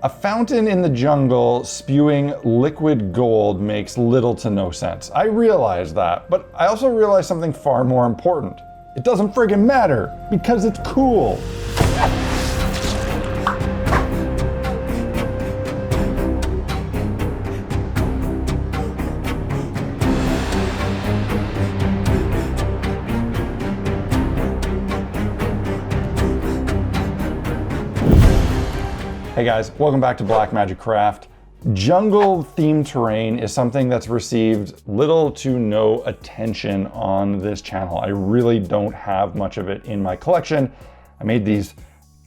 A fountain in the jungle spewing liquid gold makes little to no sense. I realize that, but I also realize something far more important. It doesn't friggin' matter, because it's cool. Hey guys, welcome back to Black Magic Craft. Jungle themed terrain is something that's received little to no attention on this channel. I really don't have much of it in my collection. I made these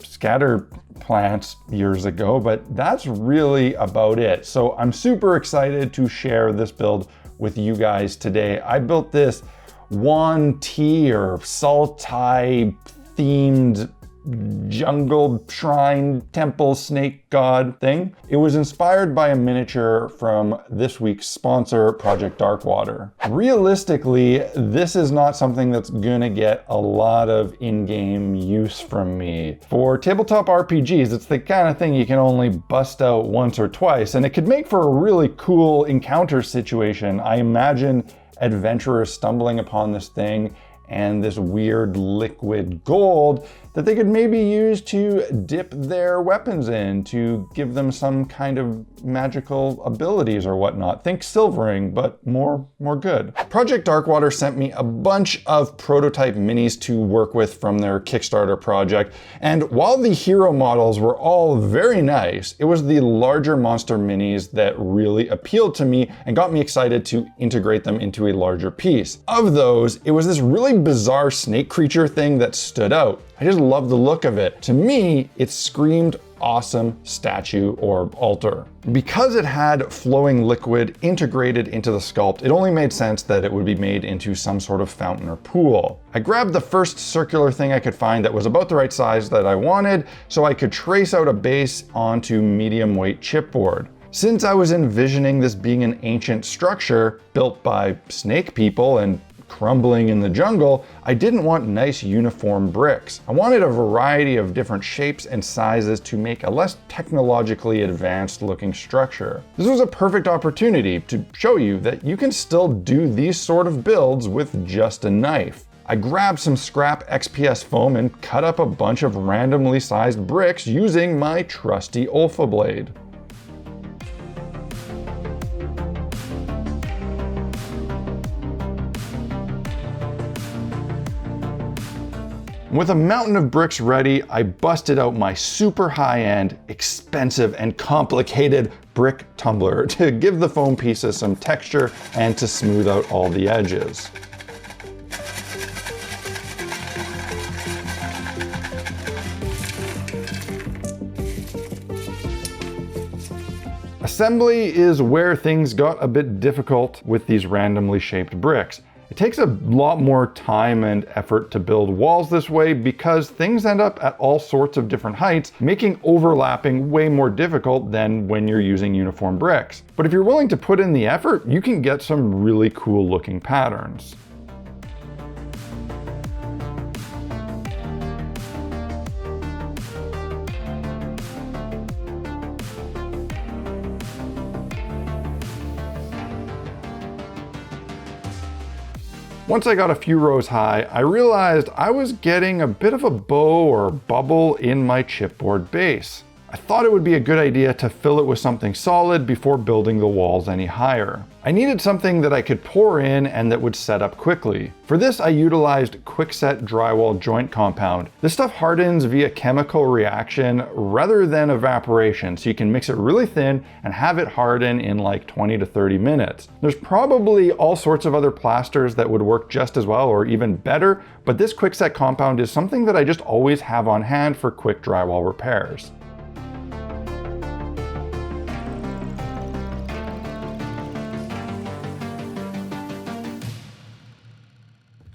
scatter plants years ago, but that's really about it. So I'm super excited to share this build with you guys today. I built this yuan-ti or Saltai themed jungle shrine temple snake god thing. It was inspired by a miniature from this week's sponsor, Project Darkwater. Realistically, this is not something that's gonna get a lot of in-game use from me. For tabletop RPGs, it's the kind of thing you can only bust out once or twice, and it could make for a really cool encounter situation. I imagine adventurers stumbling upon this thing and this weird liquid gold that they could maybe use to dip their weapons in to give them some kind of magical abilities or whatnot. Think silvering, but more good. Project Darkwater sent me a bunch of prototype minis to work with from their Kickstarter project, and while the hero models were all very nice, it was the larger monster minis that really appealed to me and got me excited to integrate them into a larger piece. Of those, it was this really bizarre snake creature thing that stood out. I just love the look of it. To me, it screamed awesome statue or altar. Because it had flowing liquid integrated into the sculpt, it only made sense that it would be made into some sort of fountain or pool. I grabbed the first circular thing I could find that was about the right size that I wanted, so I could trace out a base onto medium weight chipboard. Since I was envisioning this being an ancient structure built by snake people and crumbling in the jungle, I didn't want nice uniform bricks. I wanted a variety of different shapes and sizes to make a less technologically advanced looking structure. This was a perfect opportunity to show you that you can still do these sort of builds with just a knife. I grabbed some scrap XPS foam and cut up a bunch of randomly sized bricks using my trusty Olfa blade. With a mountain of bricks ready, I busted out my super high-end, expensive, and complicated brick tumbler to give the foam pieces some texture and to smooth out all the edges. Assembly is where things got a bit difficult with these randomly shaped bricks. It takes a lot more time and effort to build walls this way because things end up at all sorts of different heights, making overlapping way more difficult than when you're using uniform bricks. But if you're willing to put in the effort, you can get some really cool looking patterns. Once I got a few rows high, I realized I was getting a bit of a bow or bubble in my chipboard base. I thought it would be a good idea to fill it with something solid before building the walls any higher. I needed something that I could pour in and that would set up quickly. For this, I utilized quickset drywall joint compound. This stuff hardens via chemical reaction rather than evaporation, so you can mix it really thin and have it harden in like 20 to 30 minutes. There's probably all sorts of other plasters that would work just as well or even better, but this quickset compound is something that I just always have on hand for quick drywall repairs.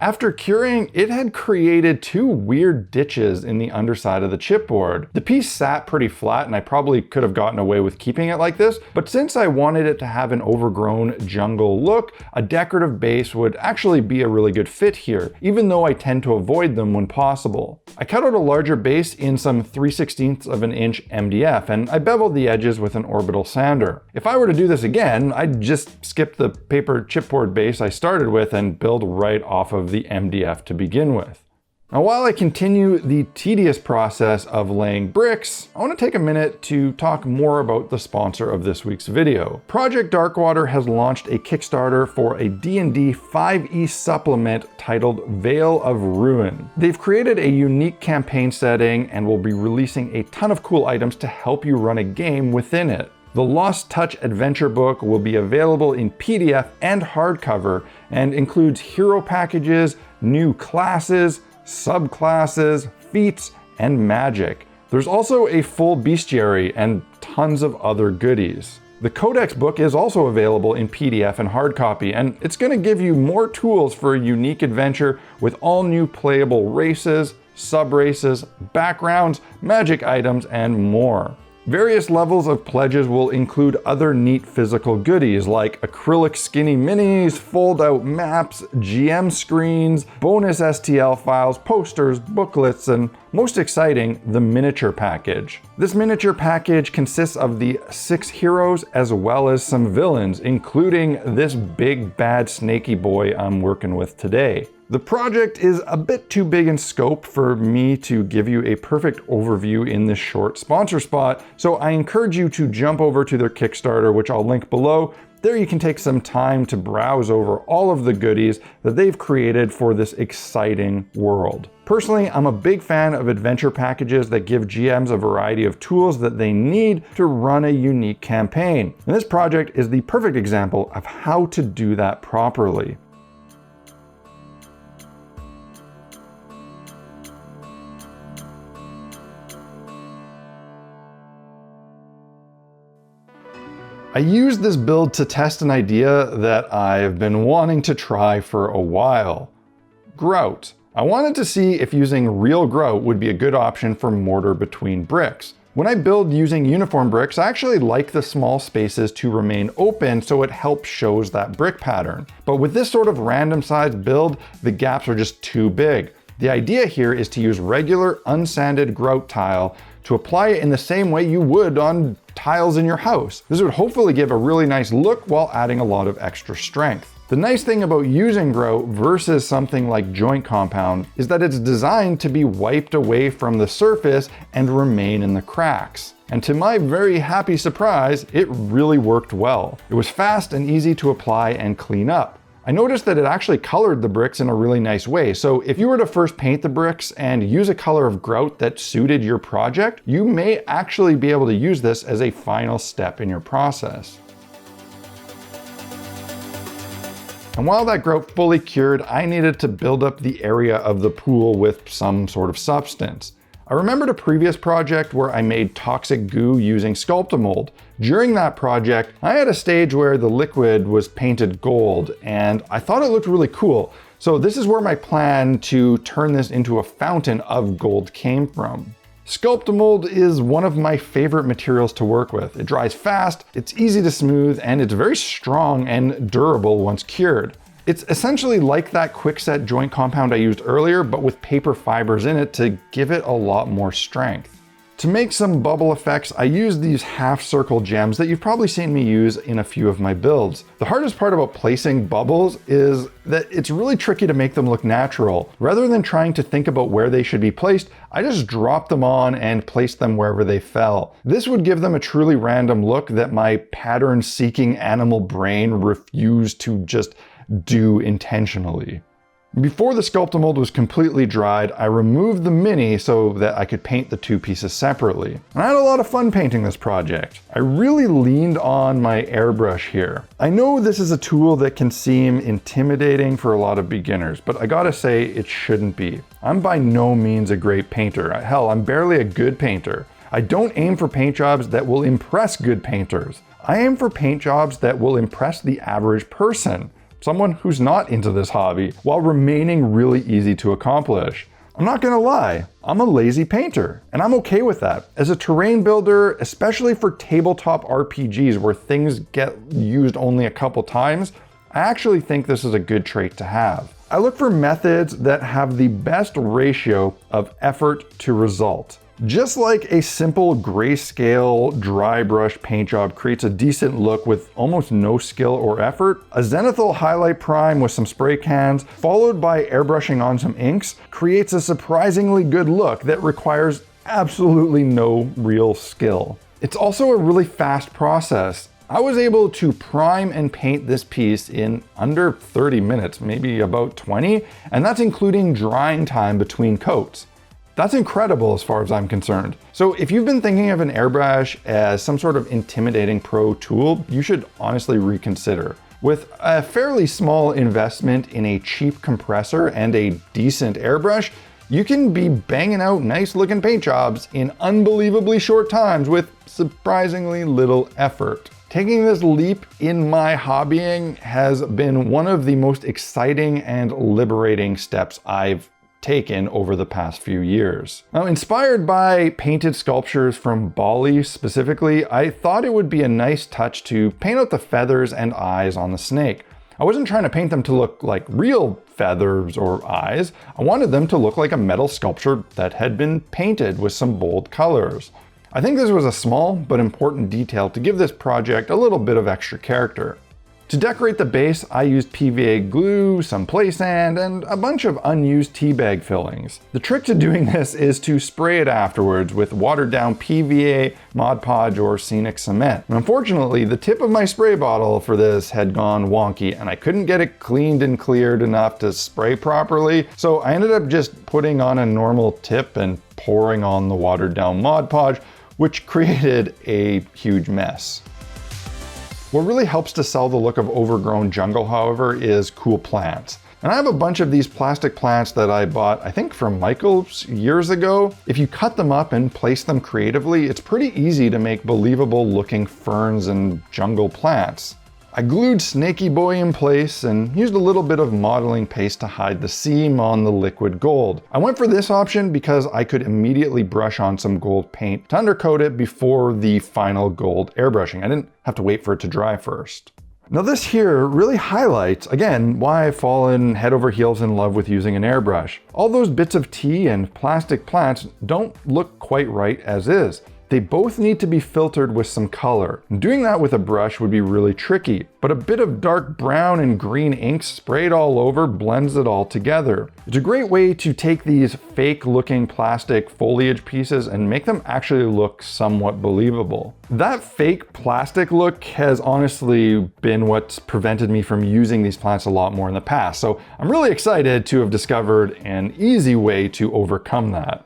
After curing, it had created two weird ditches in the underside of the chipboard. The piece sat pretty flat and I probably could have gotten away with keeping it like this, but since I wanted it to have an overgrown jungle look, a decorative base would actually be a really good fit here, even though I tend to avoid them when possible. I cut out a larger base in some 3/16 of an inch MDF and I beveled the edges with an orbital sander. If I were to do this again, I'd just skip the paper chipboard base I started with and build right off of the MDF to begin with. Now, while I continue the tedious process of laying bricks, I want to take a minute to talk more about the sponsor of this week's video. Project Darkwater has launched a Kickstarter for a D&D 5e supplement titled Veil of Ruin. They've created a unique campaign setting and will be releasing a ton of cool items to help you run a game within it. The Lost Touch adventure book will be available in PDF and hardcover and includes hero packages, new classes, subclasses, feats, and magic. There's also a full bestiary and tons of other goodies. The Codex book is also available in PDF and hard copy, and it's going to give you more tools for a unique adventure with all new playable races, sub-races, backgrounds, magic items, and more. Various levels of pledges will include other neat physical goodies like acrylic skinny minis, fold-out maps, GM screens, bonus STL files, posters, booklets, and most exciting, the miniature package. This miniature package consists of the 6 heroes as well as some villains, including this big bad snaky boy I'm working with today. The project is a bit too big in scope for me to give you a perfect overview in this short sponsor spot, so I encourage you to jump over to their Kickstarter, which I'll link below. There you can take some time to browse over all of the goodies that they've created for this exciting world. Personally, I'm a big fan of adventure packages that give GMs a variety of tools that they need to run a unique campaign. And this project is the perfect example of how to do that properly. I used this build to test an idea that I've been wanting to try for a while. Grout. I wanted to see if using real grout would be a good option for mortar between bricks. When I build using uniform bricks, I actually like the small spaces to remain open so it helps shows that brick pattern. But with this sort of random sized build, the gaps are just too big. The idea here is to use regular unsanded grout tile to apply it in the same way you would on tiles in your house. This would hopefully give a really nice look while adding a lot of extra strength. The nice thing about using grout versus something like joint compound is that it's designed to be wiped away from the surface and remain in the cracks. And to my very happy surprise, it really worked well. It was fast and easy to apply and clean up. I noticed that it actually colored the bricks in a really nice way. So if you were to first paint the bricks and use a color of grout that suited your project, you may actually be able to use this as a final step in your process. And while that grout fully cured, I needed to build up the area of the pool with some sort of substance. I remembered a previous project where I made toxic goo using Sculptamold. During that project, I had a stage where the liquid was painted gold, and I thought it looked really cool. So this is where my plan to turn this into a fountain of gold came from. Sculptamold is one of my favorite materials to work with. It dries fast, it's easy to smooth, and it's very strong and durable once cured. It's essentially like that quickset joint compound I used earlier, but with paper fibers in it to give it a lot more strength. To make some bubble effects, I used these half circle gems that you've probably seen me use in a few of my builds. The hardest part about placing bubbles is that it's really tricky to make them look natural. Rather than trying to think about where they should be placed, I just dropped them on and placed them wherever they fell. This would give them a truly random look that my pattern-seeking animal brain refused to just do intentionally. Before the Sculptamold was completely dried, I removed the mini so that I could paint the two pieces separately. And I had a lot of fun painting this project. I really leaned on my airbrush here. I know this is a tool that can seem intimidating for a lot of beginners, but I gotta say it shouldn't be. I'm by no means a great painter. Hell, I'm barely a good painter. I don't aim for paint jobs that will impress good painters. I aim for paint jobs that will impress the average person. someone who's not into this hobby, while remaining really easy to accomplish. I'm not gonna lie, I'm a lazy painter, and I'm okay with that. As a terrain builder, especially for tabletop RPGs where things get used only a couple times, I actually think this is a good trait to have. I look for methods that have the best ratio of effort to result. Just like a simple grayscale dry brush paint job creates a decent look with almost no skill or effort, a zenithal highlight prime with some spray cans, followed by airbrushing on some inks, creates a surprisingly good look that requires absolutely no real skill. It's also a really fast process. I was able to prime and paint this piece in under 30 minutes, maybe about 20, and that's including drying time between coats. That's incredible as far as I'm concerned. So if you've been thinking of an airbrush as some sort of intimidating pro tool, you should honestly reconsider. With a fairly small investment in a cheap compressor and a decent airbrush, you can be banging out nice looking paint jobs in unbelievably short times with surprisingly little effort. Taking this leap in my hobbying has been one of the most exciting and liberating steps I've taken over the past few years. Now, inspired by painted sculptures from Bali specifically, I thought it would be a nice touch to paint out the feathers and eyes on the snake. I wasn't trying to paint them to look like real feathers or eyes. I wanted them to look like a metal sculpture that had been painted with some bold colors. I think this was a small but important detail to give this project a little bit of extra character. To decorate the base, I used PVA glue, some play sand, and a bunch of unused tea bag fillings. The trick to doing this is to spray it afterwards with watered down PVA, Mod Podge, or scenic cement. And unfortunately, the tip of my spray bottle for this had gone wonky and I couldn't get it cleaned and cleared enough to spray properly, so I ended up just putting on a normal tip and pouring on the watered down Mod Podge, which created a huge mess. What really helps to sell the look of overgrown jungle, however, is cool plants. And I have a bunch of these plastic plants that I bought, I think from Michael's years ago. If you cut them up and place them creatively, it's pretty easy to make believable looking ferns and jungle plants. I glued Snaky Boy in place and used a little bit of modeling paste to hide the seam on the liquid gold. I went for this option because I could immediately brush on some gold paint to undercoat it before the final gold airbrushing. I didn't have to wait for it to dry first. Now this here really highlights, again, why I've fallen head over heels in love with using an airbrush. All those bits of tea and plastic plants don't look quite right as is. They both need to be filtered with some color. And doing that with a brush would be really tricky, but a bit of dark brown and green ink sprayed all over blends it all together. It's a great way to take these fake looking plastic foliage pieces and make them actually look somewhat believable. That fake plastic look has honestly been what's prevented me from using these plants a lot more in the past, so I'm really excited to have discovered an easy way to overcome that.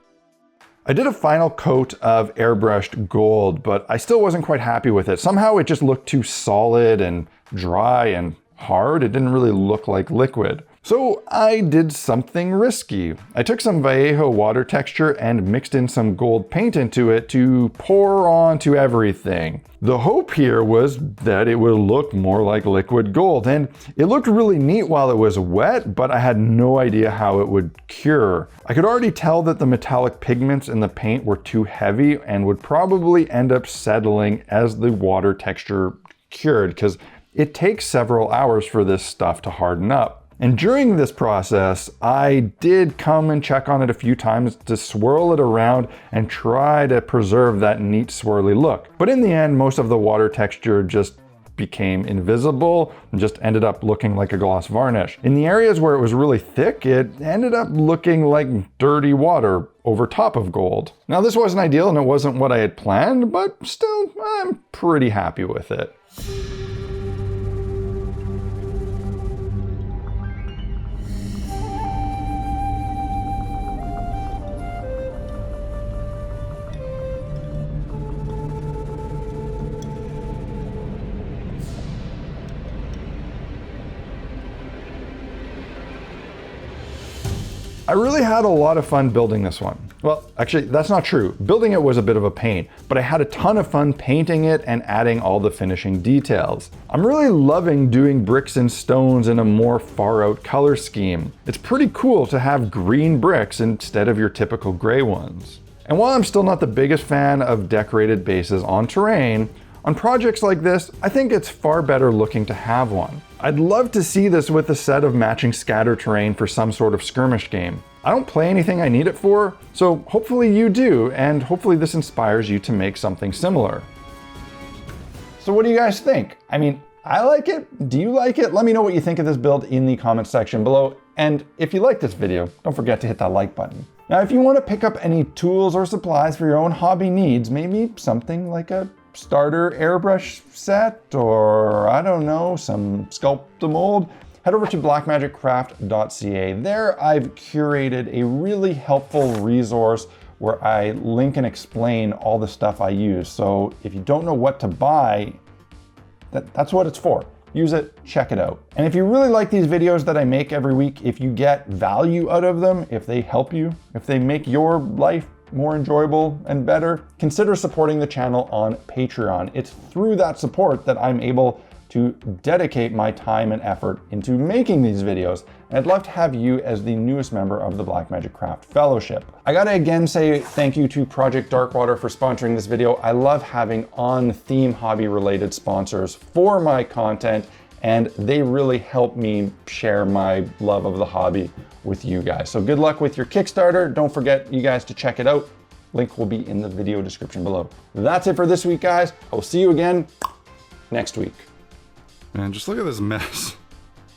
I did a final coat of airbrushed gold, but I still wasn't quite happy with it. Somehow it just looked too solid and dry and hard. It didn't really look like liquid. So I did something risky. I took some Vallejo water texture and mixed in some gold paint into it to pour onto everything. The hope here was that it would look more like liquid gold, and it looked really neat while it was wet, but I had no idea how it would cure. I could already tell that the metallic pigments in the paint were too heavy and would probably end up settling as the water texture cured, because it takes several hours for this stuff to harden up. And during this process, I did come and check on it a few times to swirl it around and try to preserve that neat swirly look. But in the end, most of the water texture just became invisible and just ended up looking like a gloss varnish. In the areas where it was really thick, it ended up looking like dirty water over top of gold. Now this wasn't ideal and it wasn't what I had planned, but still, I'm pretty happy with it. I really had a lot of fun building this one. Well, actually, that's not true. Building it was a bit of a pain, but I had a ton of fun painting it and adding all the finishing details. I'm really loving doing bricks and stones in a more far out color scheme. It's pretty cool to have green bricks instead of your typical gray ones. And while I'm still not the biggest fan of decorated bases on terrain, on projects like this, I think it's far better looking to have one. I'd love to see this with a set of matching scatter terrain for some sort of skirmish game. I don't play anything I need it for, so hopefully you do, and hopefully this inspires you to make something similar. So what do you guys think? I mean, I like it. Do you like it? Let me know what you think of this build in the comment section below. And if you like this video, don't forget to hit that like button. Now, if you want to pick up any tools or supplies for your own hobby needs, maybe something like a starter airbrush set, or I don't know, some sculpt-a-mold, head over to blackmagiccraft.ca. There I've curated a really helpful resource where I link and explain all the stuff I use. So if you don't know what to buy, that's what it's for. Use it, check it out. And if you really like these videos that I make every week, if you get value out of them, if they help you, if they make your life more enjoyable and better, consider supporting the channel on Patreon. It's through that support that I'm able to dedicate my time and effort into making these videos. And I'd love to have you as the newest member of the Blackmagic Craft Fellowship. I gotta again say thank you to Project Darkwater for sponsoring this video. I love having on-theme hobby-related sponsors for my content, and they really help me share my love of the hobby with you guys. So good luck with your Kickstarter. Don't forget, you guys, to check it out. Link will be in the video description below. That's it for this week, guys. I will see you again next week. Man, just look at this mess.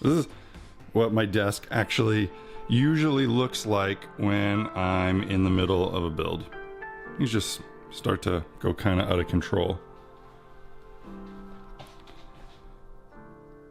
This is what my desk actually usually looks like when I'm in the middle of a build. Things just start to go kind of out of control.